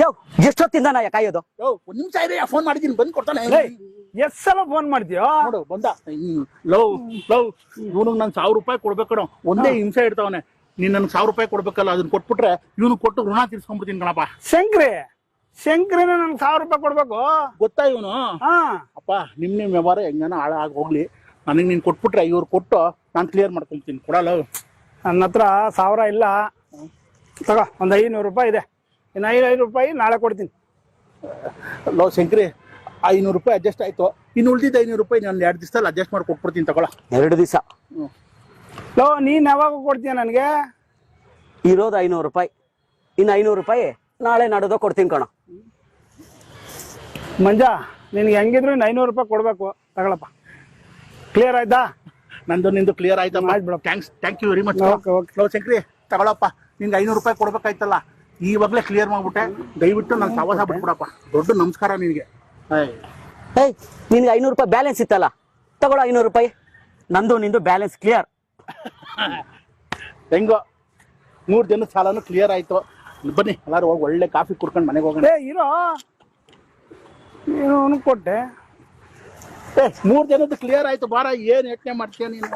ಯೋ ಎಷ್ಟೊತ್ತಿಂದ ನಾ ಕಾಯೋದು? ಒಂದ್ ನಿಮಿಷ ಇದೆ, ಫೋನ್ ಮಾಡಿದೀನಿ, ಬಂದ್ ಕೊಡ್ತಾನೆ. ಎಷ್ಟ್ ಸಲ ಫೋನ್ ಮಾಡ್ತೀಯೋ? ನೋಡು ಬಂದ. ಲವ್ ಇವನಿಗೆ ನಾನು 1000 ರೂಪಾಯಿ ಕೊಡ್ಬೇಕಣ, ಒಂದೇ ಹಿಂಸೆ ಇಡ್ತಾವನೆ. ನೀನ್ ನನ್ಗೆ 1000 ರೂಪಾಯಿ ಕೊಡ್ಬೇಕಲ್ಲ, ಅದನ್ನ ಕೊಟ್ಬಿಟ್ರೆ ಇವನು ಕೊಟ್ಟು ಋಣ ತೀರ್ಸ್ಕೊಂಡ್ಬಿಡ್ತೀನಿ ಕಣಪ್ಪ. ಶಂಕ್ರಿನ ನನ್ಗೆ 1000 ರೂಪಾಯಿ ಕೊಡ್ಬೇಕು ಗೊತ್ತಾ ಇವನು? ಅಪ್ಪ ನಿಮ್ ವ್ಯವಹಾರ ಹೆಂಗನ ಹಾಳಾಗಿ ಹೋಗ್ಲಿ, ನನಗೆ ನೀನ್ ಕೊಟ್ಬಿಟ್ರೆ ಇವ್ರು ಕೊಟ್ಟು ನಾನು ಕ್ಲಿಯರ್ ಮಾಡ್ಕೊಳ್ತೀನಿ. ಕೊಡಲ್ಲ? ನನ್ನ ಹತ್ರ 1000 ಇಲ್ಲ, ತಗೋ ಒಂದ್ 500 ರೂಪಾಯಿ ಇದೆ. ಇನ್ನು 500 ರೂಪಾಯಿ ನಾಳೆ ಕೊಡ್ತೀನಿ. ಲೋ ಶಂಕ್ರಿ, 500 ರೂಪಾಯಿ ಅಡ್ಜಸ್ಟ್ ಆಯ್ತು, ಇನ್ನು ಉಳಿದಿದ್ದ 500 ರೂಪಾಯಿ ನಾನು 2 ದಿವಸದಲ್ಲಿ ಅಡ್ಜಸ್ಟ್ ಮಾಡಿ ಕೊಟ್ಬಿಡ್ತೀನಿ, ತಗೊಳ. 2 ದಿವಸ? ಲೋ ನೀನ್ ಯಾವಾಗ ಕೊಡ್ತೀಯ ನನಗೆ? ಇರೋದು 500 ರೂಪಾಯಿ, ಇನ್ನು 500 ರೂಪಾಯಿ ನಾಳೆ ನಾಡೋದ ಕೊಡ್ತೀನಿ ಕಣ. ಮಂಜಾ ನಿನ್ಗೆ ಹೆಂಗಿದ್ರು 500 ರೂಪಾಯಿ ಕೊಡ್ಬೇಕು, ತಗೊಳಪ್ಪ. ಕ್ಲಿಯರ್ ಆಯ್ತಾ? ನಂದು ನಿಂದು ಕ್ಲಿಯರ್ ಆಯ್ತಮ್ಮ. Thank you very much. ಲೋ ಶಂಕ್ರಿ ತಗೊಳಪ್ಪ, ನಿಂಗೆ 500 ರೂಪಾಯಿ ಕೊಡ್ಬೇಕಾಯ್ತಲ್ಲ, ಇವಾಗಲೇ ಕ್ಲಿಯರ್ ಮಾಡ್ಬಿಟ್ಟೆ. ದಯವಿಟ್ಟು ನಾನು ಸವಾಸ ಬಿಟ್ಬಿಡಪ್ಪ. ದೊಡ್ಡ ನಮಸ್ಕಾರ ನಿನಗೆ. ಏಯ್ ನಿನ್ಗೆ 500 ರೂಪಾಯಿ ಬ್ಯಾಲೆನ್ಸ್ ಇತ್ತಲ್ಲ, ತಗೊಳ್ಳೋ 500 ರೂಪಾಯಿ. ನಂದು ನಿಂದು ಬ್ಯಾಲೆನ್ಸ್ ಕ್ಲಿಯರ್. ಹೆಂಗೋ 3 ಜನದ ಸಾಲನು ಕ್ಲಿಯರ್ ಆಯ್ತು. ಬನ್ನಿ ಎಲ್ಲಾರು ಹೋಗಿ ಒಳ್ಳೆ ಕಾಫಿ ಕುಡ್ಕೊಂಡು ಮನೆಗೆ ಹೋಗೋಣ. ಇರೋ ನೀನು ಕೊಟ್ಟೆ. 3 ಜನದ್ದು ಕ್ಲಿಯರ್ ಆಯ್ತು, ಬಾರ. ಏನ್ ಯೋಚನೆ ಮಾಡ್ತೀಯ ನೀನು?